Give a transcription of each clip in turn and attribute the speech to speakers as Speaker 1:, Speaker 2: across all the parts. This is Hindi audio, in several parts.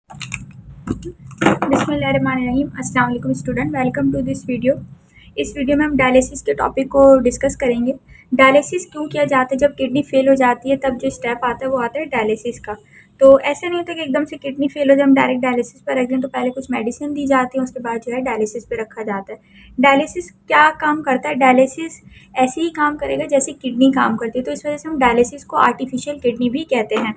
Speaker 1: बिस्मिल्लाहिर्रहमानिर्रहीम। अस्सलाम वालेकुम student, welcome to this video. इस वीडियो में हम डायलिसिस के टॉपिक को डिस्कस करेंगे। डायलिसिस क्यों किया जाता है? जब किडनी फेल हो जाती है तब जो स्टेप आता है वो आता है डायलिसिस का। तो ऐसा नहीं होता कि एकदम से किडनी फेल हो जाए हम डायरेक्ट डायलिसिस पर रख दें, तो पहले कुछ मेडिसिन दी जाती है, उसके बाद जो है डायलिसिस पे रखा जाता है। डायलिसिस क्या काम करता है? डायलिसिस ऐसे ही काम करेगा जैसे किडनी काम करती है, तो इस वजह से हम डायलिसिस को आर्टिफिशियल किडनी भी कहते हैं।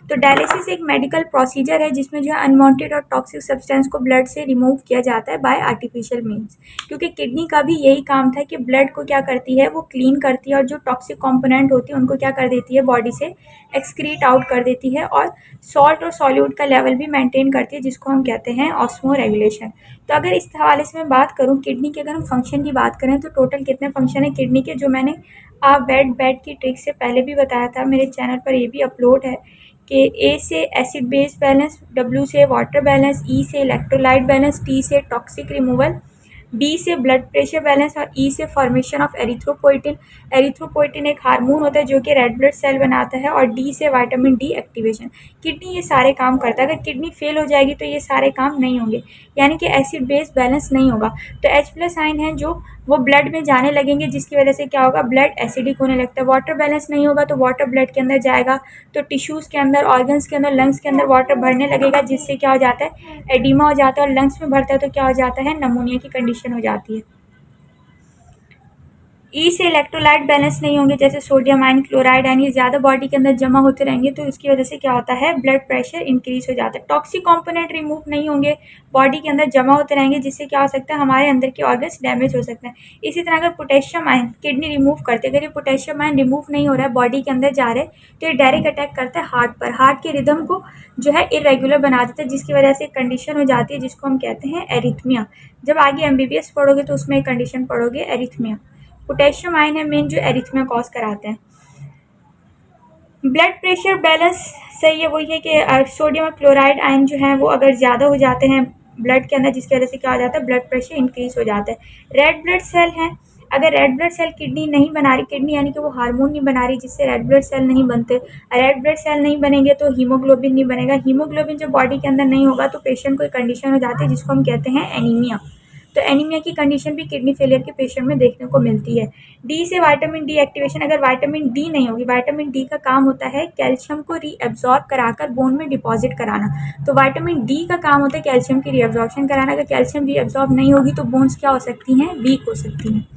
Speaker 1: तो डायलिसिस एक मेडिकल प्रोसीजर है जिसमें जो है अनवांटेड और टॉक्सिक सब्सटेंस को ब्लड से रिमूव किया जाता है बाय आर्टिफिशियल मीन्स। क्योंकि किडनी का भी यही काम था कि ब्लड को क्या करती है, वो क्लीन करती है और जो टॉक्सिक कंपोनेंट होती है उनको क्या कर देती है, बॉडी से एक्सक्रीट आउट कर देती है और सॉल्ट और सॉल्यूट का लेवल भी मेंटेन करती है, जिसको हम कहते हैं ऑस्मो रेगुलेशन। तो अगर इस हवाले से मैं बात करूँ किडनी के, अगर हम फंक्शन की बात करें तो टोटल कितने फंक्शन है किडनी के, जो मैंने आप बेड की ट्रिक से पहले भी बताया था, मेरे चैनल पर ये भी अपलोड है कि ए से एसिड बेस बैलेंस, डब्ल्यू से वाटर बैलेंस, ई से इलेक्ट्रोलाइट बैलेंस, टी से टॉक्सिक रिमूवल, बी से ब्लड प्रेशर बैलेंस और ई से फॉर्मेशन ऑफ एरिथ्रोपोइटिन। एरिथ्रोपोइटिन एक हार्मोन होता है जो कि रेड ब्लड सेल बनाता है, और डी से विटामिन डी एक्टिवेशन। किडनी ये सारे काम करता है। अगर किडनी फेल हो जाएगी तो ये सारे काम नहीं होंगे, यानी कि एसिड बेस बैलेंस नहीं होगा। तो H प्लस आयन है जो वो ब्लड में जाने लगेंगे, जिसकी वजह से क्या होगा, ब्लड एसिडिक होने लगता है। वाटर बैलेंस नहीं होगा तो वाटर ब्लड के अंदर जाएगा तो टिश्यूज़ के अंदर, ऑर्गन्स के अंदर, लंग्स के अंदर वाटर भरने लगेगा, जिससे क्या हो जाता है, एडिमा हो जाता है, और लंग्स में भरता है तो क्या हो जाता है, नमोनिया की कंडीशन हो जाती है। ई से इलेक्ट्रोलाइट बैलेंस नहीं होंगे, जैसे सोडियम आयन, क्लोराइड आयन, ये ज़्यादा बॉडी के अंदर जमा होते रहेंगे तो उसकी वजह से क्या होता है, ब्लड प्रेशर इंक्रीज हो जाता है। टॉक्सिक कंपोनेंट रिमूव नहीं होंगे, बॉडी के अंदर जमा होते रहेंगे, जिससे क्या हो सकता है, हमारे अंदर के ऑर्गन्स डैमेज हो सकते हैं। इसी तरह अगर पोटेशियम आयन किडनी रिमूव करते, अगर ये पोटेशियम आयन रिमूव नहीं हो रहा है, बॉडी के अंदर जा रहे हैं, तो ये डायरेक्ट अटैक करता है हार्ट पर, हार्ट के रिदम को जो है इरेगुलर बना देता है, जिसकी वजह से कंडीशन हो जाती है जिसको हम कहते हैं एरिथमिया। जब आगे MBBS पढ़ोगे तो उसमें एक कंडीशन पढ़ोगे एरिथमिया। पोटेशियम आयन है मेन जो एरिथमिया कॉज कराते हैं। ब्लड प्रेशर बैलेंस सही है, वही है कि सोडियम और क्लोराइड आयन जो है वो अगर ज़्यादा हो जाते हैं ब्लड के अंदर, जिसकी वजह से क्या हो जाता है, ब्लड प्रेशर इंक्रीज हो जाता है। रेड ब्लड सेल है, अगर रेड ब्लड सेल किडनी नहीं बना रही, किडनी यानी कि वो हार्मोन नहीं बना रही जिससे रेड ब्लड सेल नहीं बनते, रेड ब्लड सेल नहीं बनेंगे तो हीमोग्लोबिन नहीं बनेगा, हीमोग्लोबिन जब बॉडी के अंदर नहीं होगा तो पेशेंट को एक कंडीशन हो जाती है जिसको हम कहते हैं एनीमिया। तो एनीमिया की कंडीशन भी किडनी फेलियर के पेशेंट में देखने को मिलती है। डी से विटामिन डी एक्टिवेशन, अगर विटामिन डी नहीं होगी, विटामिन डी का काम होता है कैल्शियम को रीअब्जॉर्ब कराकर बोन में डिपॉजिट कराना, तो विटामिन डी का काम होता है कैल्शियम की रीअब्जॉर्प्शन कराना। अगर कैल्शियम रीअब्जॉर्ब नहीं होगी तो बोन्स क्या हो सकती हैं, वीक हो सकती हैं।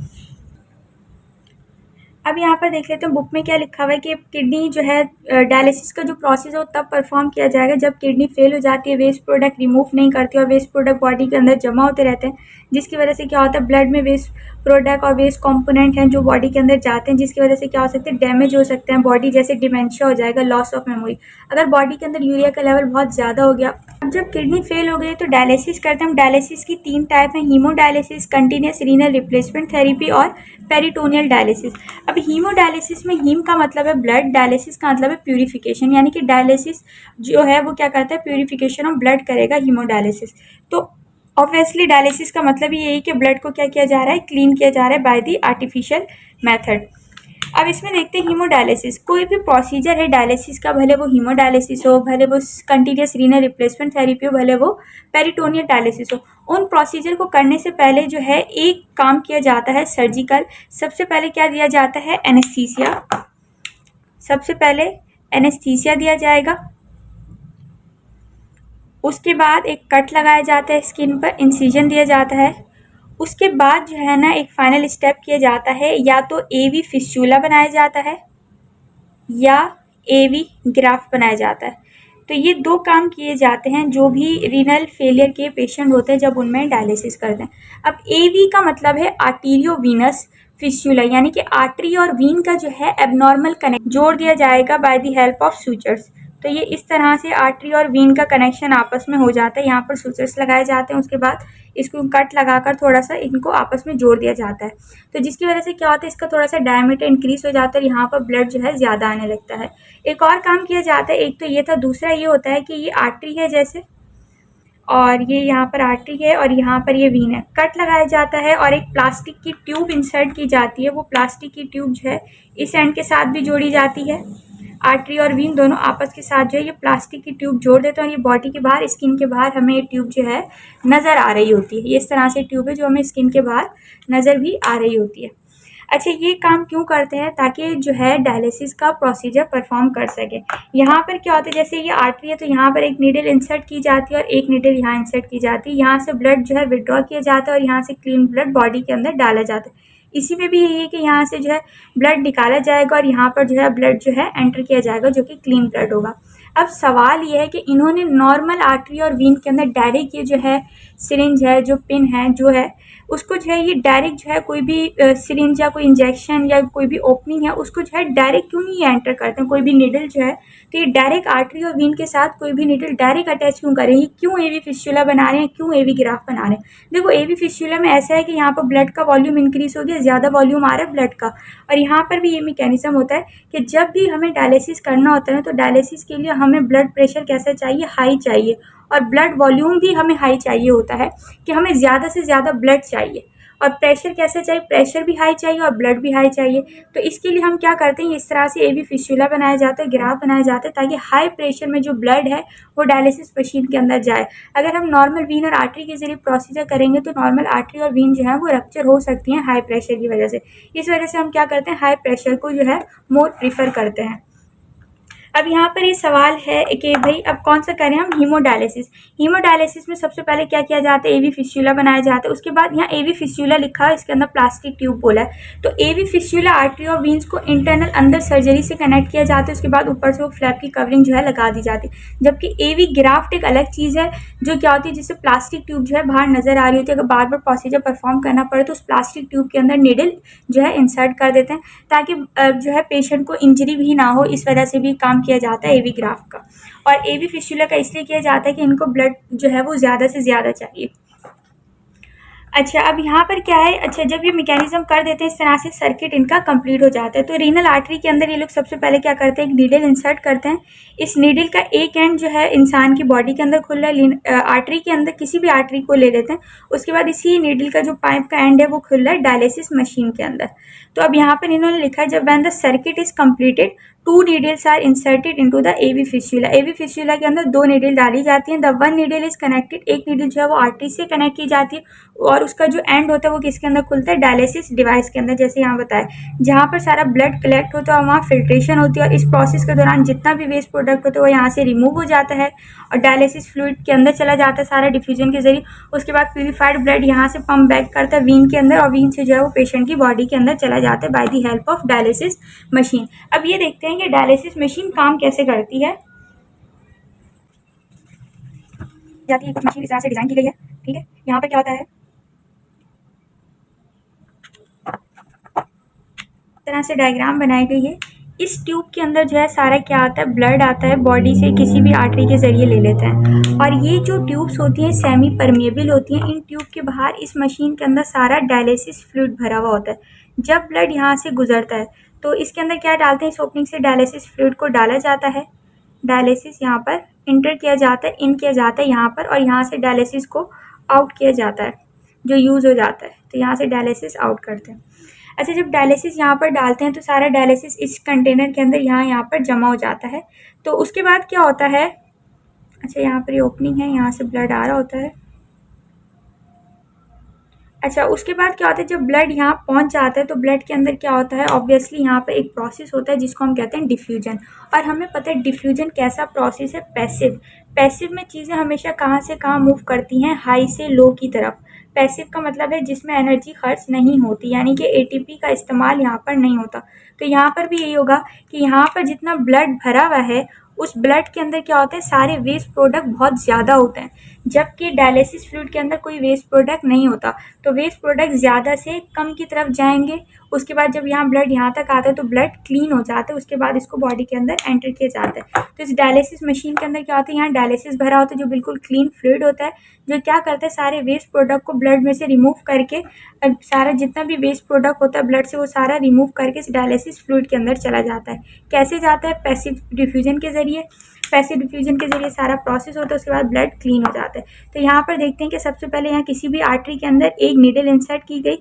Speaker 1: अब यहाँ पर देख लेते हैं बुक में क्या लिखा हुआ है कि किडनी जो है डायलिसिस का जो प्रोसेस है वो तब परफॉर्म किया जाएगा जब किडनी फेल हो जाती है, वेस्ट प्रोडक्ट रिमूव नहीं करती और वेस्ट प्रोडक्ट बॉडी के अंदर जमा होते रहते हैं, जिसकी वजह से क्या होता है, ब्लड में वेस्ट प्रोडक्ट और वेस्ट कंपोनेंट हैं जो बॉडी के अंदर जाते हैं, जिसकी वजह से क्या हो सकते हैं, डैमेज हो सकते हैं बॉडी, जैसे डिमेंशिया हो जाएगा, लॉस ऑफ मेमोरी। अगर बॉडी के अंदर यूरिया का लेवल बहुत ज़्यादा हो गया, अब जब किडनी फेल हो गई तो डायलिसिस करते हैं हम। डायलिसिस की 3 टाइप हैं, haemodialysis, continuous renal replacement therapy और पेरिटोनियल डायलिसिस। अब हीमोडायलिसिस में हीम का मतलब है ब्लड, डायलिसिस का मतलब है प्यूरिफिकेशन, यानी कि डायलिसिस जो है वो क्या करता है, प्यूरिफिकेशन ऑफ ब्लड करेगा हीमोडायलिसिस। तो ऑब्वियसली डायलिसिस का मतलब ही यही कि ब्लड को क्या किया जा रहा है, क्लीन किया जा रहा है बाय द आर्टिफिशियल मेथड। अब इसमें देखते हैं हीमोडायलिसिस, कोई भी प्रोसीजर है डायलिसिस का, भले वो हीमोडायलिसिस हो, भले वो कंटिन्यूस रीनल रिप्लेसमेंट थेरेपी हो, भले वो पेरिटोनियल डायलिसिस हो, उन प्रोसीजर को करने से पहले जो है एक काम किया जाता है सर्जिकल। सबसे पहले क्या दिया जाता है, एनेस्थीसिया। सबसे पहले एनेस्थीसिया दिया जाएगा, उसके बाद एक कट लगाया जाता है स्किन पर, इंसिजन दिया जाता है, उसके बाद जो है ना एक फाइनल स्टेप किया जाता है, या तो AV फिस्चूला बनाया जाता है या AV ग्राफ्ट बनाया जाता है। तो ये 2 काम किए जाते हैं जो भी रीनल फेलियर के पेशेंट होते हैं जब उनमें डायलिसिस करते हैं। अब AV का मतलब है आर्टीरियोवीनस फिस्चूला, यानी कि आर्टरी और वीन का जो है एबनॉर्मल कनेक्ट जोड़ दिया जाएगा by the help of sutures. तो ये इस तरह से आर्टरी और वीन का कनेक्शन आपस में हो जाता है, यहाँ पर सूचर्स लगाए जाते हैं, उसके बाद इसको कट लगाकर थोड़ा सा इनको आपस में जोड़ दिया जाता है, तो जिसकी वजह से क्या होता है, इसका थोड़ा सा डायमीटर इंक्रीज हो जाता है, यहाँ पर ब्लड जो है ज़्यादा आने लगता है। एक और काम किया जाता है, एक तो ये था, दूसरा ये होता है कि ये आर्टरी है जैसे, और ये यहाँ पर आर्टरी है और यहाँ पर ये वीन है, कट लगाया जाता है और एक प्लास्टिक की ट्यूब इंसर्ट की जाती है। वो प्लास्टिक की ट्यूब जो है इस एंड के साथ भी जोड़ी जाती है आर्टरी और वीन दोनों आपस के साथ जो है ये प्लास्टिक की ट्यूब जोड़ देते हैं और ये बॉडी के बाहर, स्किन के बाहर हमें ये ट्यूब जो है नज़र आ रही होती है। ये इस तरह से ट्यूब है जो हमें स्किन के बाहर नज़र भी आ रही होती है। अच्छा, ये काम क्यों करते हैं? ताकि जो है डायलिसिस का प्रोसीजर परफॉर्म कर सके। यहाँ पर क्या होता है, जैसे ये आर्टरी है तो यहाँ पर एक नीडल इंसर्ट की जाती है और एक नीडल यहाँ इंसर्ट की जाती है। यहाँ से ब्लड जो है विड्रॉ किया जाता है और यहाँ से क्लीन ब्लड बॉडी के अंदर डाला जाता है। इसी में भी यही है कि यहाँ से जो है ब्लड निकाला जाएगा और यहाँ पर जो है ब्लड जो है एंटर किया जाएगा जो कि क्लीन ब्लड होगा। अब सवाल ये है कि इन्होंने नॉर्मल आर्टरी और वीन के अंदर डायरेक्ट ये जो है सिरिंज है, जो पिन है जो है उसको जो है ये डायरेक्ट जो है कोई भी सिरिंज या कोई इंजेक्शन या कोई भी ओपनिंग है उसको जो है डायरेक्ट क्यों नहीं एंटर करते हैं? कोई भी नीडल जो है तो ये डायरेक्ट आर्टरी और वीन के साथ कोई भी नीडल डायरेक्ट अटैच क्यों करें? ये क्यों एवी फिस्टुला बना रहे हैं, क्यों एवी ग्राफ बना रहे हैं? देखो, एवी फिस्टुला में ऐसा है कि यहाँ पर ब्लड का वॉल्यूम इंक्रीज हो गया, ज़्यादा वॉल्यूम आ रहा है ब्लड का, और यहाँ पर भी ये मैकेनिज्म होता है कि जब भी हमें डायलिसिस करना होता है तो डायलिसिस के लिए हमें ब्लड प्रेशर कैसा चाहिए? हाई चाहिए, और ब्लड वॉल्यूम भी हमें हाई चाहिए होता है कि हमें ज़्यादा से ज़्यादा ब्लड चाहिए। और प्रेशर कैसे चाहिए? प्रेशर भी हाई चाहिए और ब्लड भी हाई चाहिए। तो इसके लिए हम क्या करते हैं, इस तरह से एवी फिस्टुला बनाया जाता है, ग्राफ बनाया जाता है, ताकि हाई प्रेशर में जो ब्लड है वो डायलिसिस मशीन के अंदर जाए। अगर हम नॉर्मल वीन और आर्टरी के जरिए प्रोसीजर करेंगे तो नॉर्मल आर्टरी और वीन जो है वो रप्चर हो सकती हैं हाई प्रेशर की वजह से। इस वजह से हम क्या करते हैं, हाई प्रेशर को जो है मोर प्रीफर करते हैं। अब यहाँ पर ये सवाल है कि भाई अब कौन सा करें हम? हीमोडायलिसिस। हीमोडायलिसिस में सबसे पहले क्या किया जाता है? एवी फिस्टुला बनाया जाता है। उसके बाद यहाँ एवी फिस्टुला लिखा है, इसके अंदर प्लास्टिक ट्यूब बोला है। तो एवी फिस्टुला आर्टरी और वीन्स को इंटरनल अंदर सर्जरी से कनेक्ट किया जाता है। उसके बाद ऊपर से वो फ्लैप की कवरिंग जो है लगा दी जाती है। जबकि एवी ग्राफ्ट एक अलग चीज़ है जो क्या होती है, जिससे प्लास्टिक ट्यूब जो है बाहर नजर आ रही होती है। अगर बार बार प्रोसीजर परफॉर्म करना पड़े तो उस प्लास्टिक ट्यूब के अंदर निडल जो है इंसर्ट कर देते हैं ताकि जो है पेशेंट को इंजरी भी ना हो। इस वजह से भी काम किया जाता है एवी ग्राफ का। और एवी फिस्टुला का इसलिए किया जाता है कि इनको ब्लड जो है वो ज़्यादा से ज़्यादा चाहिए। अच्छा, अब यहाँ पर क्या है, अच्छा जब ये मैकेनिज्म कर देते हैं इस तरह से सर्किट इनका कंप्लीट हो जाता है। तो रीनल आर्टरी के अंदर ये लोग सबसे पहले क्या करते हैं, एक नीडल इंसर्ट करते हैं। इस नीडल का एक एंड जो है इंसान की बॉडी के अंदर खुल रहा है, आर्टरी के अंदर किसी भी आर्टरी को ले लेते हैं। उसके बाद इसी नीडल का जो पाइप का एंड है वो खुल रहा है डायलिसिस मशीन के अंदर। तो अब यहाँ पर इन्होंने लिखा है, जब when the circuit is completed 2 needles are inserted into the AV fistula. AV fistula के अंदर 2 नीडल डाली जाती हैं। The one needle is connected, एक नीडल जो है वो आर्टरी से कनेक्ट की जाती है और उसका जो एंड होता है वो किसके अंदर खुलता है? डायलिसिस डिवाइस के अंदर। जैसे यहाँ बताया, जहाँ पर सारा ब्लड कलेक्ट होता है वहाँ फिल्ट्रेशन होती है और इस प्रोसेस के दौरान जितना भी वेस्ट प्रोडक्ट होता है वो यहाँ से रिमूव हो जाता है और डायलिसिस फ्लूइड के अंदर चला जाता है सारा डिफ्यूजन के जरिए। उसके बाद प्यूरिफाइड ब्लड यहाँ से पंप बैक करता है वीन के अंदर और वीन से जो है वो पेशेंट की बॉडी के अंदर चला जाता है by the help of dialysis machine. अब ये देखते हैं कि डायलिसिस मशीन काम कैसे करती है। जाती है, कुछ मशीन इस तरह से डिजाइन की गई है, ठीक है। यहाँ पे क्या होता है, तरह से डायग्राम बनाई गई है। इस ट्यूब के अंदर जो है सारा क्या आता है, ब्लड आता है, बॉडी से किसी भी आर्टरी के जरिए ले लेते हैं। और ये जो ट्यूब्स होती हैं सेमी परमेबल होती हैं। इन ट्यूब के बाहर इस मशीन के अंदर सारा डायलिसिस फ्लूइड भरा हुआ होता है। जब ब्लड यहाँ से गुजरता है तो इसके अंदर क्या डालते हैं, इस ओपनिंग से डायलिसिस फ्लूइड को डाला जाता है। डायलिसिस यहाँ पर इंटर किया जाता है, इन किया जाता है यहाँ पर, और यहाँ से डायलिसिस को आउट किया जाता है जो यूज़ हो जाता है। तो यहाँ से डायलिसिस आउट करते हैं। अच्छा, जब डायलिसिस यहाँ पर डालते हैं तो सारा डायलिसिस इस कंटेनर के अंदर यहाँ पर जमा हो जाता है। तो उसके बाद क्या होता है, अच्छा यहाँ पर ये ओपनिंग है, यहाँ से ब्लड आ रहा होता है। अच्छा, उसके बाद क्या होता है, जब ब्लड यहाँ पहुँच जाता है तो ब्लड के अंदर क्या होता है, ऑब्वियसली यहाँ पर एक प्रोसेस होता है जिसको हम कहते हैं डिफ्यूजन। और हमें पता है डिफ्यूजन कैसा प्रोसेस है, पैसिव। पैसिव में चीज़ें हमेशा कहाँ से कहाँ मूव करती हैं, हाई से लो की तरफ। पैसिव का मतलब है जिसमें एनर्जी खर्च नहीं होती, यानी कि एटीपी का इस्तेमाल यहाँ पर नहीं होता। तो यहाँ पर भी यही होगा कि यहाँ पर जितना ब्लड भरा हुआ है उस ब्लड के अंदर क्या होता है, सारे वेस्ट प्रोडक्ट बहुत ज़्यादा होते हैं, जबकि डायलिसिस फ्लूइड के अंदर कोई वेस्ट प्रोडक्ट नहीं होता। तो वेस्ट प्रोडक्ट ज़्यादा से कम की तरफ जाएंगे। उसके बाद जब यहाँ ब्लड यहाँ तक आता है तो ब्लड क्लीन हो जाता है, उसके बाद इसको बॉडी के अंदर एंटर किया जाता है। तो इस डायलिसिस मशीन के अंदर क्या होता है, यहाँ डायलिसिस भरा होता है जो बिल्कुल क्लीन फ्लूइड होता है, जो क्या करता है सारे वेस्ट प्रोडक्ट को ब्लड में से रिमूव करके, सारा जितना भी वेस्ट प्रोडक्ट होता है ब्लड से वो सारा रिमूव करके इस डायलिसिस फ्लूइड के अंदर चला जाता है। कैसे जाता है, पैसिव डिफ्यूजन के जरिए। पैसिव डिफ्यूजन के जरिए सारा प्रोसेस होता है, उसके बाद ब्लड क्लीन हो जाता है। तो यहाँ पर देखते हैं कि सबसे पहले यहाँ किसी भी आर्टरी के अंदर एक नीडल इंसर्ट की गई।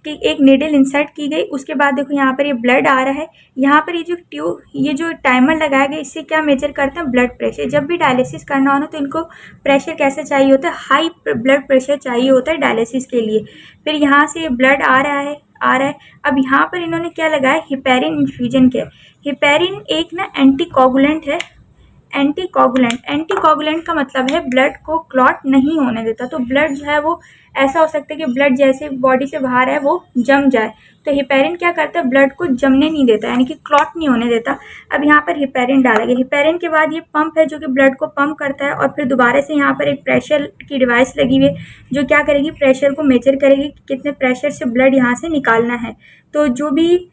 Speaker 1: कि एक नीडल इंसर्ट की गई, उसके बाद देखो यहाँ पर ये ब्लड आ रहा है। यहाँ पर ये जो टाइमर लगाया गया, इससे क्या मेजर करते हैं, ब्लड प्रेशर। जब भी डायलिसिस करना हो ना तो इनको प्रेशर कैसे चाहिए होता है, हाई ब्लड प्रेशर चाहिए होता है डायलिसिस के लिए। फिर यहाँ से ब्लड आ रहा है। अब यहाँ पर इन्होंने क्या लगाया, हिपेरिन इन्फ्यूजन किया। हिपेरिन एक ना एंटीकोगुलेंट है। एंटीकोगुलेंट का मतलब है ब्लड को क्लॉट नहीं होने देता। तो ब्लड जो है वो ऐसा हो सकता है कि ब्लड जैसे बॉडी से बाहर है वो जम जाए। तो हिपेरिन क्या करता है, ब्लड को जमने नहीं देता, यानी कि क्लॉट नहीं होने देता। अब यहाँ पर हिपेरिन डाला गया। हिपेरिन के बाद ये पंप है जो कि ब्लड को पंप करता है, और फिर दोबारा से यहाँ पर एक प्रेशर की डिवाइस लगी हुई है जो क्या करेगी, प्रेशर को मेजर करेगी कि कितने प्रेशर से ब्लड यहाँ से निकालना है। तो जो भी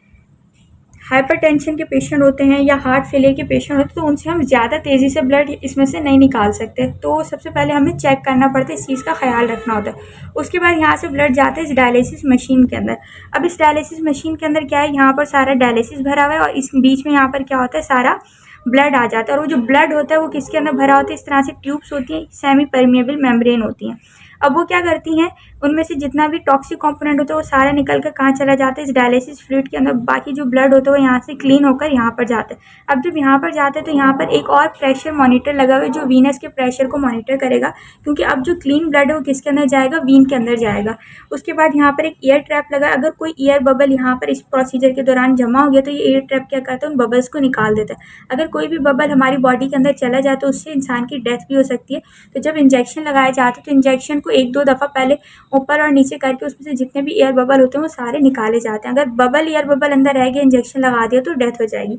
Speaker 1: हाइपरटेंशन के पेशेंट होते हैं या हार्ट फेलियर के पेशेंट होते हैं तो उनसे हम ज़्यादा तेज़ी से ब्लड इसमें से नहीं निकाल सकते। तो सबसे पहले हमें चेक करना पड़ता है, इस चीज़ का ख्याल रखना होता है। उसके बाद यहाँ से ब्लड जाता है इस डायलिसिस मशीन के अंदर। अब इस डायलिसिस मशीन के अंदर क्या है, यहाँ पर सारा डायलिसिस भरा हुआ है, और इस बीच में यहाँ पर क्या होता है, सारा ब्लड आ जाता है। और वो जो ब्लड होता है वो किसके अंदर भरा होता है, इस तरह से ट्यूब्स होती हैं, सेमी परमिएबल मेम्ब्रेन होती हैं। अब वो क्या करती हैं, उनमें से जितना भी टॉक्सिक कंपोनेंट होता है वो सारा निकल कर कहाँ चला जाता है, इस डायलिसिस फ्लूइड के अंदर। बाकी जो ब्लड होता है वो यहाँ से क्लीन होकर यहाँ पर जाता है। अब जब यहाँ पर जाता है तो यहाँ पर एक और प्रेशर मॉनिटर लगा हुआ है जो वीनस के प्रेशर को मॉनिटर करेगा, क्योंकि अब जो क्लीन ब्लड है वो किसके अंदर जाएगा, वीन के अंदर जाएगा। उसके बाद यहाँ पर एक एयर ट्रैप लगा। अगर कोई एयर बबल यहाँ पर इस प्रोसीजर के दौरान जमा हो गया तो ये एयर ट्रैप क्या करता है, उन बबल्स को निकाल देता है। अगर कोई भी बबल हमारी बॉडी के अंदर चला जाए तो उससे इंसान की डेथ भी हो सकती है। तो जब इंजेक्शन लगाया जाता है तो इंजेक्शन को 1-2 दफ़ा पहले ऊपर और नीचे करके उसमें से जितने भी एयर बबल होते हैं वो सारे निकाले जाते हैं। अगर एयर बबल अंदर रह गया, इंजेक्शन लगा दिया तो डेथ हो जाएगी।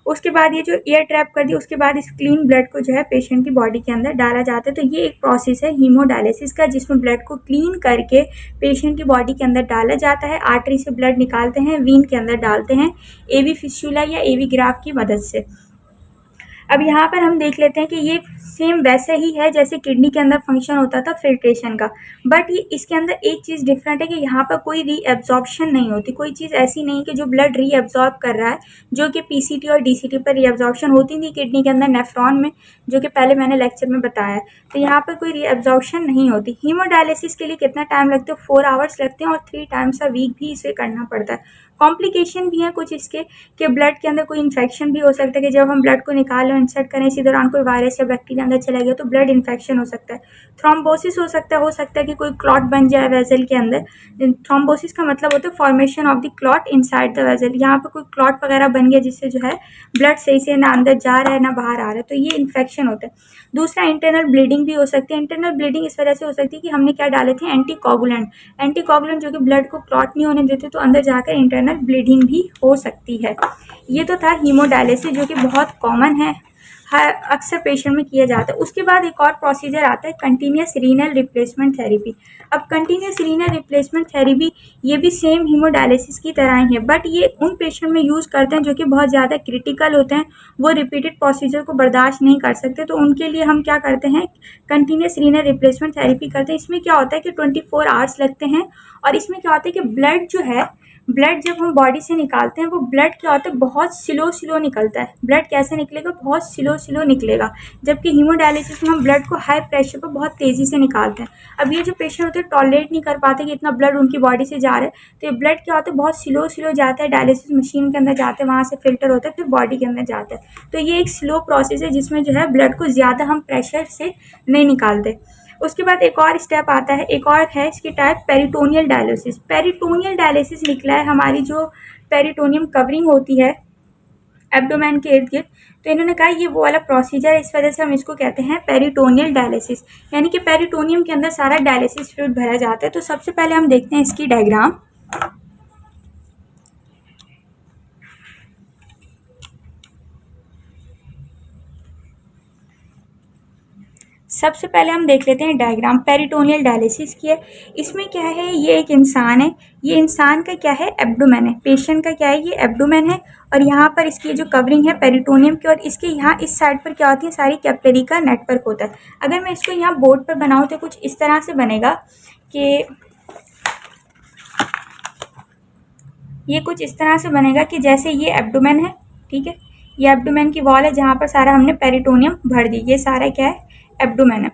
Speaker 1: उसके बाद ये जो एयर ट्रैप कर दिया, उसके बाद इस क्लीन ब्लड को जो है पेशेंट की बॉडी के अंदर डाला जाता है। तो ये एक प्रोसेस है हीमोडायलिसिस का, जिसमें ब्लड को क्लीन करके पेशेंट की बॉडी के अंदर डाला जाता है। आर्टरी से ब्लड निकालते हैं, वीन के अंदर डालते हैं एवी फिस्टुला या एवी ग्राफ की मदद से। अब यहाँ पर हम देख लेते हैं कि ये सेम वैसे ही है जैसे किडनी के अंदर फंक्शन होता था फिल्ट्रेशन का, बट ये इसके अंदर एक चीज़ डिफरेंट है कि यहाँ पर कोई रीएब्जॉर्प्शन नहीं होती। कोई चीज़ ऐसी नहीं कि जो ब्लड रीएब्जॉर्ब कर रहा है, जो कि पीसीटी और डीसीटी पर रीएब्जॉर्प्शन होती थी किडनी के अंदर नेफ्रॉन में, जो कि पहले मैंने लेक्चर में बताया है। तो यहाँ पर कोई रीएब्जॉर्प्शन नहीं होती। हीमोडायलिसिस के लिए कितना टाइम लगता है, 4 आवर्स लगते हैं, और 3 टाइम्स अ वीक भी इसे करना पड़ता है। कॉम्प्लिकेशन भी है कुछ इसके कि ब्लड के अंदर कोई इन्फेक्शन भी हो सकता है कि जब हम ब्लड को निकाल और इंसर्ट करें इसी दौरान कोई वायरस या बैक्टीरिया अंदर चला गया तो ब्लड इन्फेक्शन हो सकता है। थ्रोम्बोसिस हो सकता है कि कोई क्लॉट बन जाए वेजल के अंदर। थ्रोम्बोसिस का मतलब होता है formation of the clot inside the vessel. यहाँ पर कोई क्लॉट वगैरह बन गया जिससे जो है ब्लड सही से ना अंदर जा रहा है ना बाहर आ रहा है, तो ये इन्फेक्शन होता है। दूसरा, इंटरनल ब्लीडिंग भी हो सकती है। इंटरनल ब्लीडिंग इस वजह से हो सकती है कि हमने क्या डाले थे, एंटीकोगुलेंट जो कि ब्लड को क्लॉट नहीं होने देते, तो अंदर जाकर इंटरनल ब्लीडिंग भी हो सकती है। ये तो था हीमोडायलिसिस जो कि बहुत कॉमन है, हर अक्सर पेशेंट में किया जाता है। उसके बाद एक और प्रोसीजर आता है कंटिन्यूस रीनल रिप्लेसमेंट थेरेपी। अब कंटिन्यूस रीनल रिप्लेसमेंट थेरेपी ये भी सेम हीमोडायलिसिस की तरह ही है, बट ये उन पेशेंट में यूज़ करते हैं जो कि बहुत ज़्यादा क्रिटिकल होते हैं, वो रिपीटेड प्रोसीजर को बर्दाश्त नहीं कर सकते, तो उनके लिए हम क्या करते हैं, कंटिन्यूस रीनल रिप्लेसमेंट थेरेपी करते हैं। इसमें क्या होता है कि 24 आवर्स लगते हैं, और इसमें क्या होता है कि ब्लड जो है, ब्लड जब हम बॉडी से निकालते हैं वो ब्लड क्या होता है, बहुत स्लो निकलता है। ब्लड कैसे निकलेगा, बहुत स्लो निकलेगा, जबकि हीमोडायलिसिस में हम ब्लड को हाई प्रेशर पर बहुत तेज़ी से निकालते हैं। अब ये जो पेशेंट होते हैं टॉलरेट नहीं कर पाते कि इतना ब्लड उनकी बॉडी से जा रहा है, तो ये ब्लड क्या होता है, बहुत स्लो जाता है, डायलिसिस मशीन के अंदर जाता है, वहाँ से फिल्टर होता है, फिर बॉडी के अंदर जाता है। तो ये एक स्लो प्रोसेस है जिसमें जो है ब्लड को ज़्यादा हम प्रेशर से नहीं निकालते। उसके बाद एक और स्टेप आता है, एक और है इसकी type, peritoneal dialysis. Peritoneal dialysis निकला है हमारी जो पेरिटोनियम कवरिंग होती है एब्डोमेन के इर्द गिर्द, तो इन्होंने कहा ये वो वाला प्रोसीजर है, इस वजह से हम इसको कहते हैं पेरिटोनियल डायलिसिस, यानी कि पेरिटोनियम के अंदर सारा डायलिसिस फ्लूइड भरा जाता है। तो सबसे पहले हम देखते हैं इसकी डायग्राम। सबसे पहले हम देख लेते हैं डायग्राम पेरिटोनियल डायलिसिस की है। इसमें क्या है, ये एक इंसान है, ये इंसान का क्या है, एब्डोमेन है। पेशेंट का क्या है, ये एब्डोमेन है, और यहाँ पर इसकी जो कवरिंग है पेरिटोनियम की, और इसके यहाँ इस साइड पर क्या होती है, सारी कैपिलरी का नेटवर्क होता है। अगर मैं इसको यहाँ बोर्ड पर बनाऊँ तो कुछ इस तरह से बनेगा कि ये कुछ इस तरह से बनेगा कि जैसे ये एब्डोमेन है, ठीक है, ये एब्डोमेन की वॉल है जहाँ पर सारा हमने पेरिटोनियम भर दी, ये सारा क्या है, एब्डोमेन है।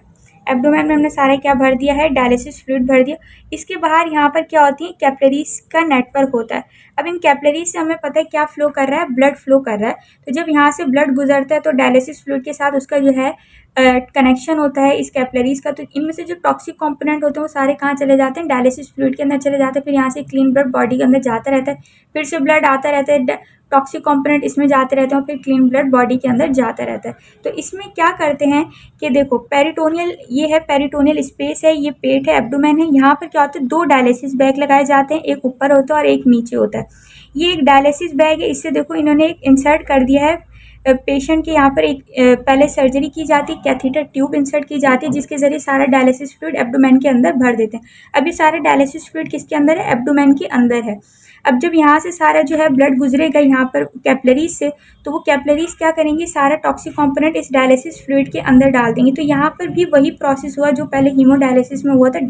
Speaker 1: एब्डोमेन में हमने सारा क्या भर दिया है, डायलिसिस फ्लूइड भर दिया। इसके बाहर यहाँ पर क्या होती है, कैपिलरीज का नेटवर्क होता है। अब इन कैपिलरीज से हमें पता है क्या फ्लो कर रहा है, ब्लड फ्लो कर रहा है। तो जब यहाँ से ब्लड गुजरता है तो डायलिसिस फ्लूइड के साथ उसका जो है कनेक्शन होता है इस कैपिलरीज का। तो इनमें से जो टॉक्सिक कंपोनेंट होते हैं वो सारे कहाँ चले जाते हैं, डायलिसिस फ्लूइड के अंदर चले जाते हैं। फिर यहाँ से क्लीन ब्लड बॉडी के अंदर जाता रहता है, फिर से ब्लड आता रहता है, टॉक्सिक कंपोनेंट इसमें जाते रहते हैं और फिर क्लीन ब्लड बॉडी के अंदर जाता रहता है। तो इसमें क्या करते हैं कि देखो पेरिटोनियल, ये है पेरिटोनियल स्पेस है, ये पेट है, एब्डोमेन है। यहाँ पर क्या होता है, 2 डायलिसिस बैग लगाए जाते हैं, एक ऊपर होता है और एक नीचे होता है। ये एक डायलिसिस बैग है, इससे देखो इन्होंने एक इंसर्ट कर दिया है पेशेंट के यहाँ पर। एक पहले सर्जरी की जाती है, कैथीटर ट्यूब इंसर्ट की जाती है जिसके जरिए सारा डायलिसिस फ्लूइड एब्डोमेन के अंदर भर देते हैं। अब ये सारे डायलिसिस फ्लूइड किसके अंदर है, एब्डोमेन के अंदर है। अब जब यहाँ से सारा जो है ब्लड गुजरेगा यहाँ पर कैपिलरीज से, तो वो कैपिलरीज क्या करेंगी, सारा टॉक्सिक कंपोनेंट इस डायलिसिस फ्लूइड के अंदर डाल देंगे। तो यहाँ पर भी वही प्रोसेस हुआ जो पहले हीमोडायलिसिस में हुआ था,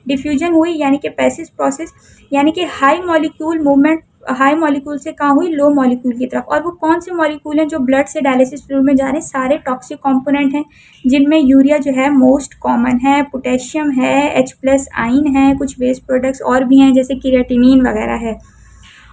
Speaker 1: डिफ्यूजन हुई, यानी कि पैसिव प्रोसेस, यानी कि high molecule movement, high molecule से कहाँ हुई, लो मॉलिक्यूल की तरफ। और वो कौन से मॉलिक्यूल हैं जो ब्लड से डायलिसिस फ्लूइड में जा रहे हैं, सारे टॉक्सिक कंपोनेंट हैं, जिनमें यूरिया जो है मोस्ट कॉमन है, पोटेशियम है, H+ आयन है, कुछ वेस्ट प्रोडक्ट्स और भी हैं जैसे क्रिएटिनिन वगैरह है।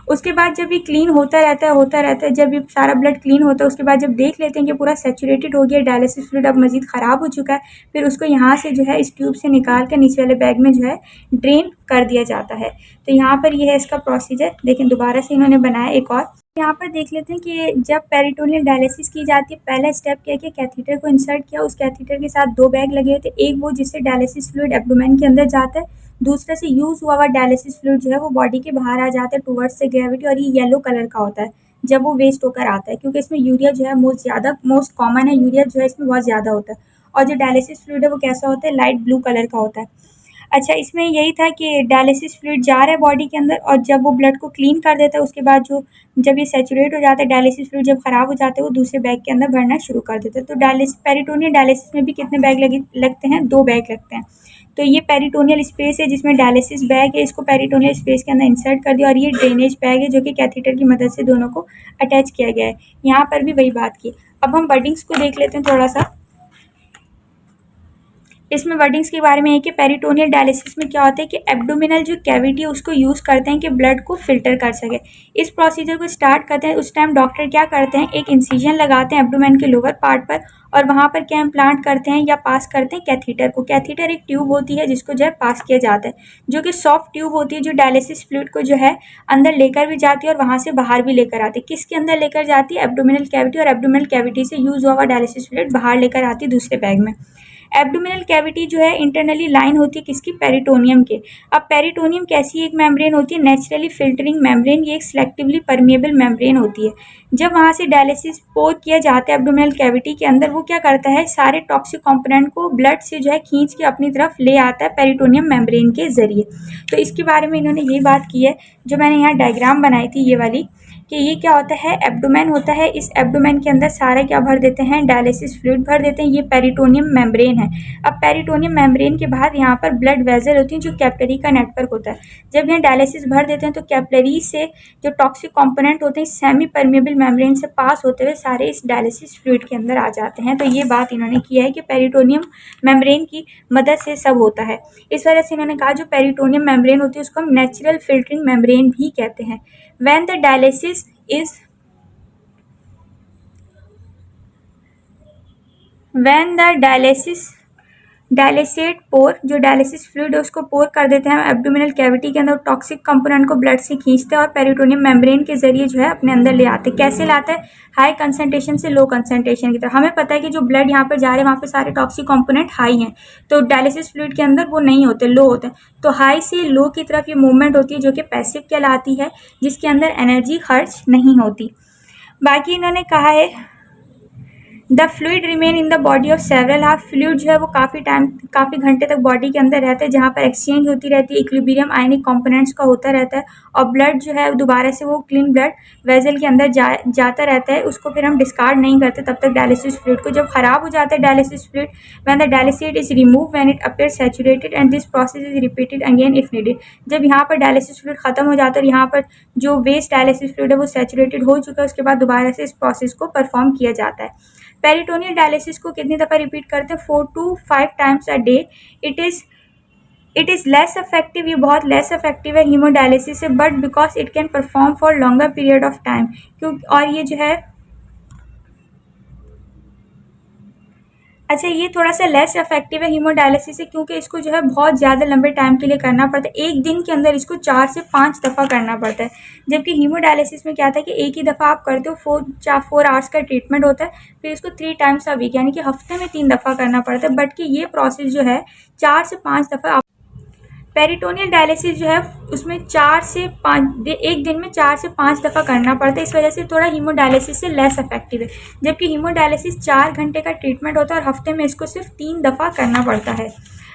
Speaker 1: उसके बाद जब ये क्लीन होता रहता है, जब ये सारा ब्लड क्लीन होता है उसके बाद जब देख लेते हैं कि पूरा सैचुरेटेड हो गया, डायलिसिस फ्लूइड अब मज़ीद ख़राब हो चुका है, फिर उसको यहाँ से जो है इस ट्यूब से निकाल कर नीचे वाले बैग में जो है ड्रेन कर दिया जाता है। तो यहाँ पर ये है इसका प्रोसीजर। लेकिन दोबारा से इन्होंने बनाया एक और, यहाँ पर देख लेते हैं कि जब पेरिटोनियल डायलिसिस की जाती है, पहला स्टेप क्या है कि कैथीटर को इंसर्ट किया, उस कैथीटर के साथ 2 बैग लगे होते हैं, एक वो जिससे डायलिसिस फ्लूइड एब्डोमेन के अंदर जाता है, दूसरे से यूज़ हुआ हुआ डायलिसिस फ्लूइड जो है वो बॉडी के बाहर आ जाता है टुवर्ड्स से ग्रेविटी, और ये येलो कलर का होता है जब वो वेस्ट होकर आता है, क्योंकि इसमें यूरिया जो है मोस्ट कॉमन है, यूरिया जो है इसमें बहुत ज़्यादा होता है। और जो डायलिसिस फ्लूइड है वो कैसा होता है, लाइट ब्लू कलर का होता है। अच्छा, इसमें यही था कि डायलिसिस फ्लूइड जा रहा है बॉडी के अंदर, और जब वो ब्लड को क्लीन कर देता है उसके बाद जब ये सैचुरेट हो जाता है, डायलिसिस फ्लूइड जब ख़राब हो जाता है वो दूसरे बैग के अंदर भरना शुरू कर देता है। तो पेरिटोनियल डायलिसिस में भी कितने बैग लगते हैं, 2 बैग लगते हैं। तो ये पेरिटोनियल स्पेस है जिसमें डायलिसिस बैग है, इसको पेरिटोनियल स्पेस के अंदर इंसर्ट कर दिया, और ये ड्रेनेज बैग है जो कि कैथीटर की मदद से दोनों को अटैच किया गया है। यहाँ पर भी वही बात की। अब हम वर्डिंग्स को देख लेते हैं थोड़ा सा। इसमें वर्डिंग्स के बारे में है कि पेरिटोनियल डायलिसिस में क्या होता है कि एब्डोमिनल जो कैविटी है उसको यूज़ करते हैं कि ब्लड को फिल्टर कर सके। इस प्रोसीजर को स्टार्ट करते हैं उस टाइम डॉक्टर क्या करते हैं, एक इंसिजन लगाते हैं एब्डोमेन के लोअर पार्ट पर, और वहाँ पर क्या इम्प्लांट करते हैं या पास करते हैं कैथीटर को। कैथीटर एक ट्यूब होती है जिसको जो है पास किया जाता है, जो कि सॉफ्ट ट्यूब होती है, जो डायलिसिस फ्लूइड को जो है अंदर लेकर भी जाती है और वहाँ से बाहर भी लेकर आती है। किसके अंदर लेकर जाती है, एब्डोमिनल कैविटी, और एब्डोमिनल कैविटी से यूज़ हुआ डायलिसिस फ्लूइड बाहर लेकर आती है दूसरे बैग में। एब्डोमिनल कैविटी जो है इंटरनली लाइन होती है किसकी, पेरिटोनियम के। अब पेरिटोनियम कैसी एक मेम्ब्रेन होती है, नेचुरली फिल्टरिंग मेम्ब्रेन, ये एक सिलेक्टिवली परमिएबल मेम्ब्रेन होती है। जब वहाँ से डायलिसिस पोर किया जाता है एब्डोमिनल कैविटी के अंदर, वो क्या करता है, सारे टॉक्सिक कंपोनेंट को ब्लड से जो है खींच के अपनी तरफ ले आता है पेरिटोनियम मेम्ब्रेन के जरिए। तो इसके बारे में इन्होंने ये बात की है, जो मैंने यहाँ डायग्राम बनाई थी ये वाली, कि ये क्या होता है, एब्डोमेन होता है, इस एब्डोमेन के अंदर सारा क्या भर देते हैं, डायलिसिस फ्लूइड भर देते हैं, ये पेरिटोनियम मेम्ब्रेन है। अब पेरिटोनियम मेम्ब्रेन के बाद यहाँ पर ब्लड वेजल होती है जो कैपिलरी का नेटवर्क होता है। जब यहाँ डायलिसिस भर देते हैं तो कैपिलरी से जो टॉक्सिक कंपोनेंट होते हैं सेमी परमेबल मेम्ब्रेन से पास होते हुए सारे इस डायलिसिस फ्लूइड के अंदर आ जाते हैं। तो ये बात इन्होंने की है कि पेरिटोनियम मेम्ब्रेन की मदद से सब होता है। इस वजह से इन्होंने कहा जो पेरिटोनियम मेम्ब्रेन होती है उसको हम नेचुरल फिल्टरिंग मेम्ब्रेन भी कहते हैं। When the dialysis डायलिसेट पोर, जो डायलिसिस फ्लूइड है उसको पोर कर देते हैं हम एब्डोमिनल कैविटी के अंदर, टॉक्सिक कंपोनेंट को ब्लड से खींचते हैं और पेरिटोनियम मेम्ब्रेन के जरिए जो है अपने अंदर ले आते हैं। कैसे लाते हैं, हाई कंसंट्रेशन से लो कंसंट्रेशन की तरफ। हमें पता है कि जो ब्लड यहाँ पर जा रहे हैं वहाँ पे सारे टॉक्सिक कंपोनेंट हाई हैं, तो डायलिसिस फ्लूइड के अंदर वो नहीं होते, लो होते हैं। तो हाई से लो की तरफ ये मूवमेंट होती है जो कि पैसिव कहलाती है, जिसके अंदर एनर्जी खर्च नहीं होती। बाकी इन्होंने कहा है the fluid remain in the body of several half, fluid जो है वो काफ़ी घंटे तक बॉडी के अंदर रहता है, जहाँ पर एक्सचेंज होती रहती है, इक्विलिब्रियम आयनिक कंपोनेंट्स का होता रहता है, और ब्लड जो है दोबारा से वो क्लीन ब्लड वेजल के अंदर जाता रहता है, उसको फिर हम डिस्कार्ड नहीं करते तब तक डायलिसिस फ्लूइड को। जब खराब हो जाता है dialysis fluid, when the dialysis is remove when it appear saturated and this process is repeated again if needed. जब यहाँ पर डायलिसिस फ्लूइड खत्म हो जाता है और यहाँ पर जो वेस्ट डायलिसिस फ्लूइड है वो सैचुरेटेड हो चुका है, उसके बाद दोबारा से इस प्रोसेस को परफॉर्म किया जाता है। पेरिटोनियल डायलिसिस को कितनी दफ़ा रिपीट करते हैं? 4 to 5 times a day. It is less effective, ये बहुत लेस इफेक्टिव है हीमोडायलिसिस से, but because it can perform for longer period of time. और ये जो है अच्छा, ये थोड़ा सा लेस इफेक्टिव है हीमोडायलिसिस से, क्योंकि इसको जो है बहुत ज़्यादा लंबे टाइम के लिए करना पड़ता है। एक दिन के अंदर इसको 4 से 5 दफ़ा करना पड़ता है, जबकि हीमोडायलिसिस में क्या था कि एक ही दफ़ा आप करते हो, 4 आवर्स का ट्रीटमेंट होता है, फिर इसको 3 टाइम्स अ वीक यानी कि हफ्ते में 3 दफ़ा करना पड़ता है। बट कि ये प्रोसेस जो है 4 से 5 दफ़ा। पेरिटोनियल डायलिसिस जो है उसमें 4 से 5 एक दिन में 4 से 5 दफ़ा करना पड़ता है, इस वजह से थोड़ा हीमोडायलिसिस से लेस इफेक्टिव है। जबकि हीमोडायलिसिस 4 घंटे का ट्रीटमेंट होता है और हफ्ते में इसको सिर्फ 3 दफ़ा करना पड़ता है।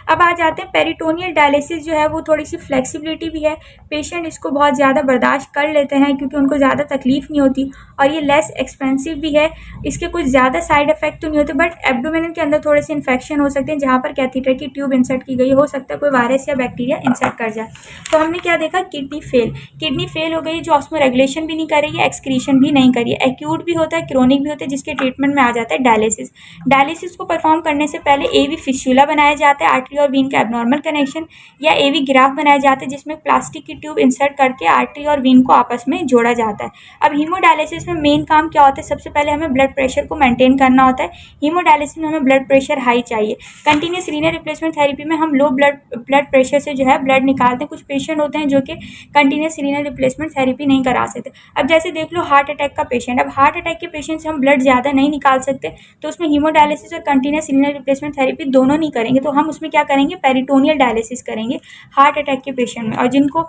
Speaker 1: अब आ जाते हैं पेरिटोनियल डायलिसिस जो है वो थोड़ी सी फ्लेक्सिबिलिटी भी है, पेशेंट इसको बहुत ज़्यादा बर्दाश्त कर लेते हैं क्योंकि उनको ज़्यादा तकलीफ़ नहीं होती, और ये लेस एक्सपेंसिव भी है। इसके कुछ ज़्यादा साइड इफेक्ट तो नहीं होते, बट एब्डोमेन के अंदर थोड़े से इन्फेक्शन हो सकते हैं जहाँ पर कैथीटर की ट्यूब इंसर्ट की गई, हो सकता है कोई वायरस या बैक्टीरिया इंसर्ट कर जाए। तो हमने क्या देखा, किडनी फेल हो गई जो ऑस्मो रेगुलेशन भी नहीं कर रही है, एक्सक्रीशन भी नहीं कर रही है। एक्यूट भी होता है, क्रोनिक भी होता है, जिसके ट्रीटमेंट में आ जाता है डायलिसिस। डायलिसिस को परफॉर्म करने से पहले एवी फिस्टूला बनाया जाता है, आर्टरी और वीन का एबनॉर्मल कनेक्शन, या एवी ग्राफ बनाया जाता है जिसमें प्लास्टिक की ट्यूब इंसर्ट करके आर्टरी और वीन को आपस में जोड़ा जाता है। अब हीमोडायलिसिस में मेन काम क्या होता है? सबसे पहले हमें ब्लड प्रेशर को मेंटेन करना होता है। हीमोडायलिसिस में हमें ब्लड प्रेशर हाई चाहिए। कंटिन्यूस रीनल रिप्लेसमेंट थेरेपी में हम लो ब्लड प्रेशर से जो है ब्लड निकालते हैं। कुछ पेशेंट होते हैं जो कि कंटिन्यूस रीनल रिप्लेसमेंट थेरेपी नहीं करा सकते। अब जैसे देख लो हार्ट अटैक का पेशेंट, अब हार्ट अटैक के पेशेंट से हम ब्लड ज़्यादा नहीं निकाल सकते, तो उसमें हीमोडायलिसिस और कंटिन्यूस रीनल रिप्लेसमेंट थेरेपी दोनों नहीं करेंगे, तो हम उसमें क्या करेंगे? पेरिटोनियल डायलिसिस करेंगे हार्ट अटैक के पेशेंट में। और जिनको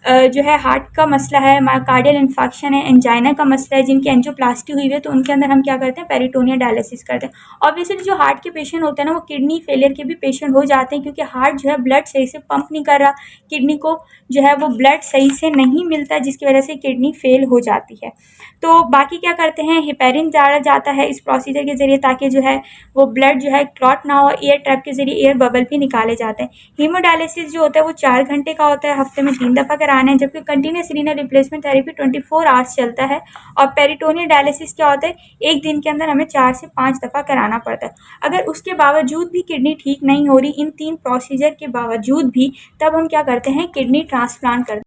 Speaker 1: जो है हार्ट का मसला है, मायोकार्डियल इन्फेक्शन है, एंजाइना का मसला है, जिनकी एंजियोप्लास्टी हुई है, तो उनके अंदर हम क्या करते हैं? पेरिटोनियल डायलिसिस करते हैं। ऑब्वियसली जो हार्ट के पेशेंट होते हैं ना, वो किडनी फेलियर के भी पेशेंट हो जाते हैं, क्योंकि हार्ट जो है ब्लड सही से पंप नहीं कर रहा, किडनी को जो है वो ब्लड सही से नहीं मिलता, जिसकी वजह से किडनी फेल हो जाती है। तो बाकी क्या करते हैं? हेपेरिन डाला जाता है इस प्रोसीजर के जरिए, ताकि जो है वो ब्लड जो है क्लॉट ना हो, एयर ट्रैप के जरिए एयर बबल भी निकाले जाते हैं। हीमोडायलिसिस जो होता है वो 4 घंटे का होता है, हफ्ते में 3 दफ़ा कराना है, जबकि continuous renal replacement therapy 24 hours चलता है। और पेरिटोनियल डायलिसिस क्या होता है? एक दिन के अंदर हमें 4 से 5 दफ़ा कराना पड़ता है। अगर उसके बावजूद भी किडनी ठीक नहीं हो रही, इन 3 प्रोसीजर के बावजूद भी, तब हम क्या करते हैं? किडनी ट्रांसप्लांट करते हैं।